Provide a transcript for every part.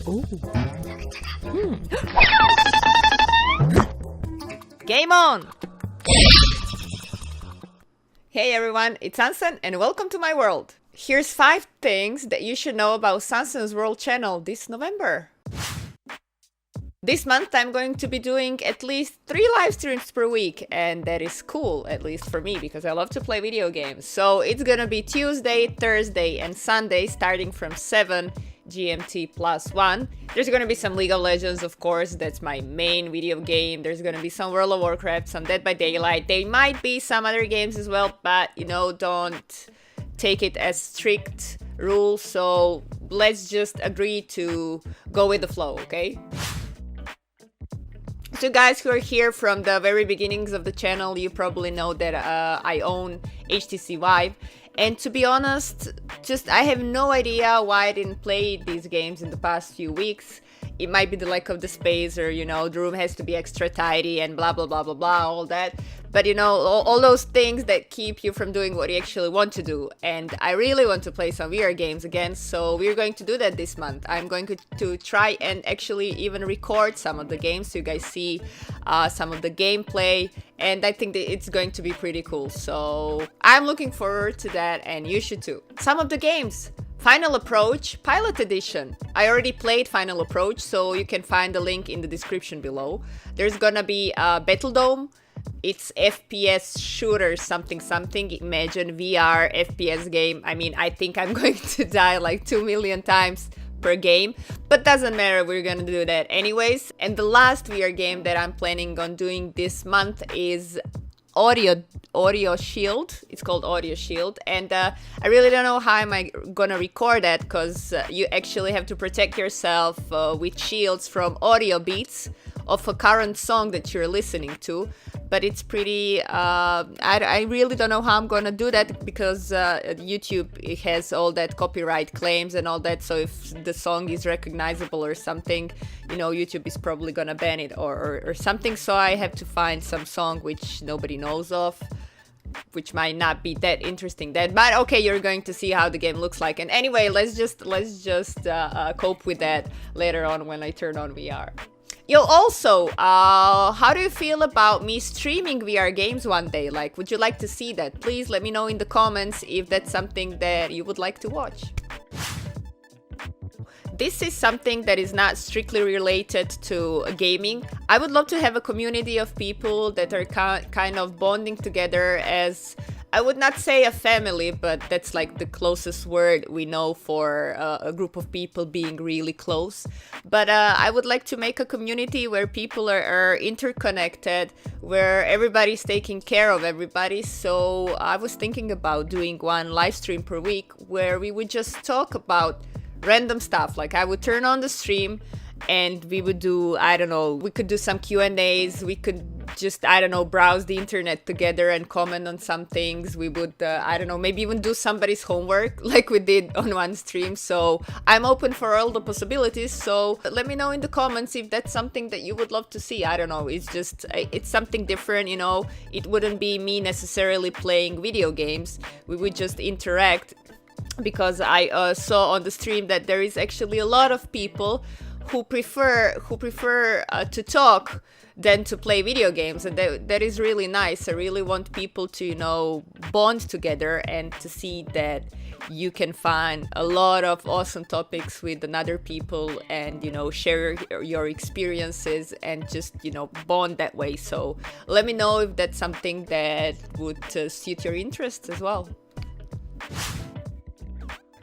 Ooh. Game on! Hey everyone, it's Sansen and welcome to my world. Here's 5 things that you should know about Sansen's World channel this November. This month I'm going to be doing at least 3 live streams per week, and that is cool, at least for me, because I love to play video games. So it's gonna be Tuesday, Thursday and Sunday starting from 7 GMT plus 1. There's gonna be some League of Legends, of course, that's my main video game. There's gonna be some World of Warcraft, some Dead by Daylight. There might be some other games as well, but you know, don't take it as strict rules. So let's just agree to go with the flow, okay? So guys who are here from the very beginnings of the channel, you probably know that I own HTC Vive. And to be honest, I have no idea why I didn't play these games in the past few weeks. It might be the lack of the space, or you know, the room has to be extra tidy and blah blah blah blah blah, all that. But you know, all those things that keep you from doing what you actually want to do. And I really want to play some VR games again, so we're going to do that this month. I'm going to try and actually even record some of the games so you guys see some of the gameplay, and I think that it's going to be pretty cool. So I'm looking forward to that, and you should too. Some of the games. Final Approach Pilot Edition. I already played Final Approach, so you can find the link in the description below. There's gonna be Battle Dome. It's FPS shooter something. Imagine VR FPS game. I mean, I think I'm going to die like 2 million times per game, but doesn't matter, we're gonna do that anyways. And the last VR game that I'm planning on doing this month is Audio Shield. It's called Audio Shield, and I really don't know how am I gonna record that, because you actually have to protect yourself with shields from audio beats of a current song that you're listening to. But it's pretty I really don't know how I'm gonna do that, because YouTube, it has all that copyright claims and all that, so if the song is recognizable or something, you know, YouTube is probably gonna ban it or something. So I have to find some song which nobody knows of, which might not be that interesting then, but okay, you're going to see how the game looks like. And anyway, let's just cope with that later on when I turn on VR. Yo, also, how do you feel about me streaming VR games one day? Like, would you like to see that? Please let me know in the comments if that's something that you would like to watch. This is something that is not strictly related to gaming. I would love to have a community of people that are kind of bonding together as, I would not say a family, but that's like the closest word we know for a group of people being really close. But I would like to make a community where people are interconnected, where everybody's taking care of everybody. So I was thinking about doing one live stream per week where we would just talk about random stuff. Like, I would turn on the stream and we would do, I don't know, we could do some Q&As, we could just, I don't know, browse the internet together and comment on some things. We would, I don't know, maybe even do somebody's homework like we did on one stream. So I'm open for all the possibilities. So let me know in the comments if that's something that you would love to see. I don't know, it's just, it's something different, you know. It wouldn't be me necessarily playing video games. We would just interact, because I saw on the stream that there is actually a lot of people who prefer to talk than to play video games, and that is really nice. I really want people to, you know, bond together and to see that you can find a lot of awesome topics with another people and, you know, share your experiences and just, you know, bond that way. So let me know if that's something that would suit your interests as well.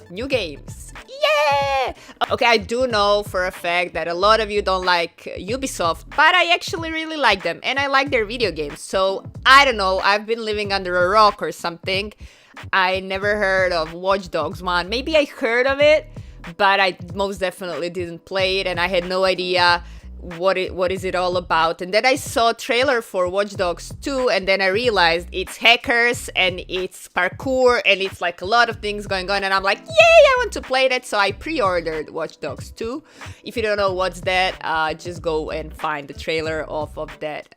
New games. Yeah! Okay, I do know for a fact that a lot of you don't like Ubisoft, but I actually really like them and I like their video games. So I don't know, I've been living under a rock or something. I never heard of Watch Dogs 1. Maybe I heard of it, but I most definitely didn't play it, and I had no idea what is it all about. And then I saw a trailer for Watch Dogs 2, and then I realized it's hackers and it's parkour and it's like a lot of things going on, and I'm like, yay, I want to play that. So I pre-ordered Watch Dogs 2. If you don't know what's that, just go and find the trailer of that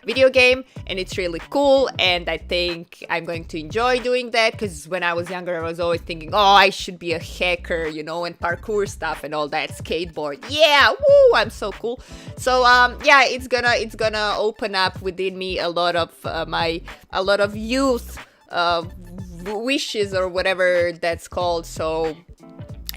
video game, and it's really cool, and I think I'm going to enjoy doing that, because when I was younger I was always thinking, oh, I should be a hacker, you know, and parkour stuff and all that, skateboard, yeah, woo, I'm so cool. So yeah, it's gonna open up within me a lot of youth wishes, or whatever that's called. So,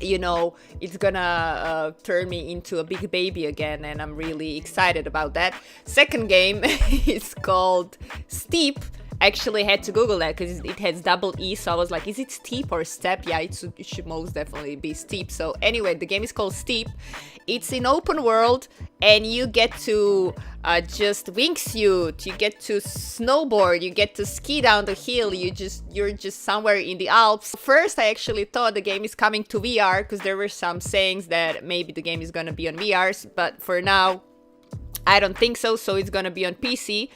you know, it's gonna turn me into a big baby again, and I'm really excited about that. Second game is called Steep. I actually had to Google that because it has double E, so I was like, is it steep or step? Yeah, it should most definitely be steep. So anyway, the game is called Steep. It's in open world, and you get to just wingsuit, you get to snowboard, you get to ski down the hill, you're just somewhere in the Alps. First, I actually thought the game is coming to VR, because there were some sayings that maybe the game is gonna be on VRs, but for now, I don't think so, so it's gonna be on PC.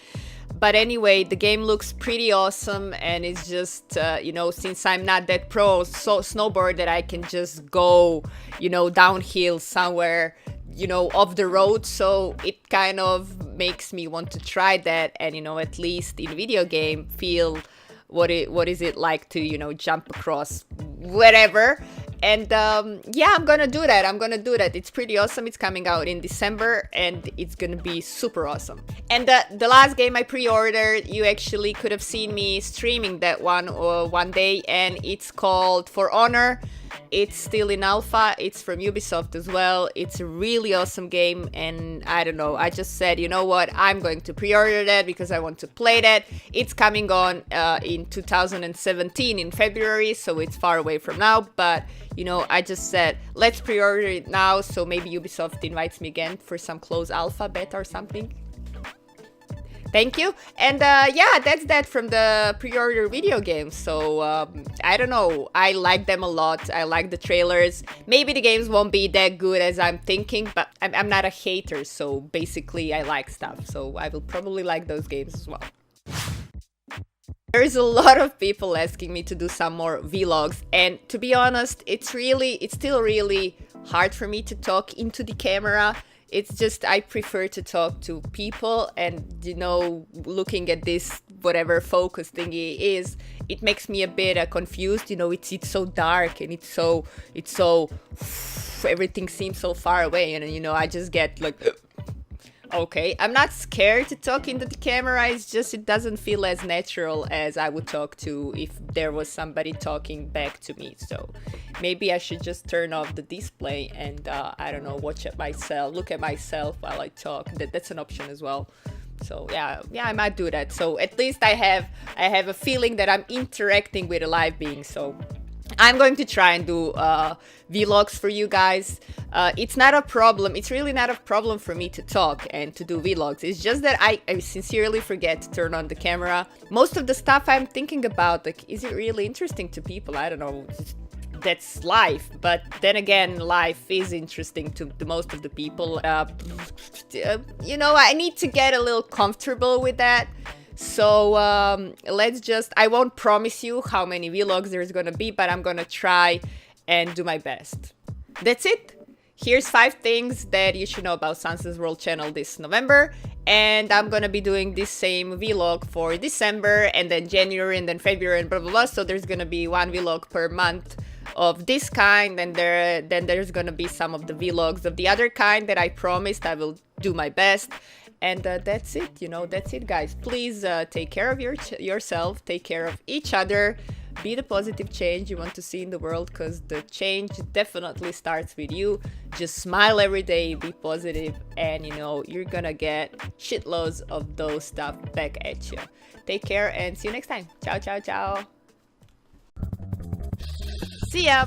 But anyway, the game looks pretty awesome, and it's just, you know, since I'm not that pro snowboard that I can just go, you know, downhill somewhere, you know, off the road. So it kind of makes me want to try that, and, you know, at least in video game feel what is it like to, you know, jump across wherever. And yeah, I'm gonna do that. It's pretty awesome. It's coming out in December, and it's gonna be super awesome. And the last game I pre-ordered, you actually could have seen me streaming that one day, and it's called For Honor. It's still in alpha. It's from Ubisoft as well. It's a really awesome game, and I don't know, I just said, you know what, I'm going to pre-order that because I want to play that. It's coming on in 2017 in February, so it's far away from now, but you know, I just said, let's pre-order it now, so maybe Ubisoft invites me again for some closed alpha beta or something. Thank you. And yeah, that's that from the pre-order video games. So I don't know, I like them a lot. I like the trailers. Maybe the games won't be that good as I'm thinking, but I'm not a hater, so basically I like stuff, so I will probably like those games as well. There's a lot of people asking me to do some more vlogs, and to be honest, it's still really hard for me to talk into the camera. It's just, I prefer to talk to people, and, you know, looking at this whatever focus thingy is, it makes me a bit confused. You know, it's so dark, and it's so everything seems so far away, and, you know, I just get like, okay, I'm not scared to talk into the camera, it's just it doesn't feel as natural as I would talk to if there was somebody talking back to me. So maybe I should just turn off the display and I don't know, look at myself while I talk. That's an option as well. So yeah, I might do that. So at least I have a feeling that I'm interacting with a live being. So I'm going to try and do vlogs for you guys. It's not a problem. It's really not a problem for me to talk and to do vlogs. It's just that I sincerely forget to turn on the camera. Most of the stuff I'm thinking about, like, is it really interesting to people? I don't know. That's life. But then again, life is interesting to most of the people. You know, I need to get a little comfortable with that. So I won't promise you how many vlogs there's gonna be, but I'm gonna try and do my best. That's it. Here's 5 things that you should know about Sansen's World channel this November, and I'm gonna be doing this same vlog for December, and then January, and then February, and blah blah blah. So there's gonna be 1 vlog per month of this kind, and then there's gonna be some of the vlogs of the other kind that I promised I will do my best. And that's it, you know, that's it, guys. Please take care of yourself, take care of each other, be the positive change you want to see in the world, because the change definitely starts with you. Just smile every day, be positive, and, you know, you're gonna get shitloads of those stuff back at you. Take care and see you next time. Ciao, ciao, ciao. See ya.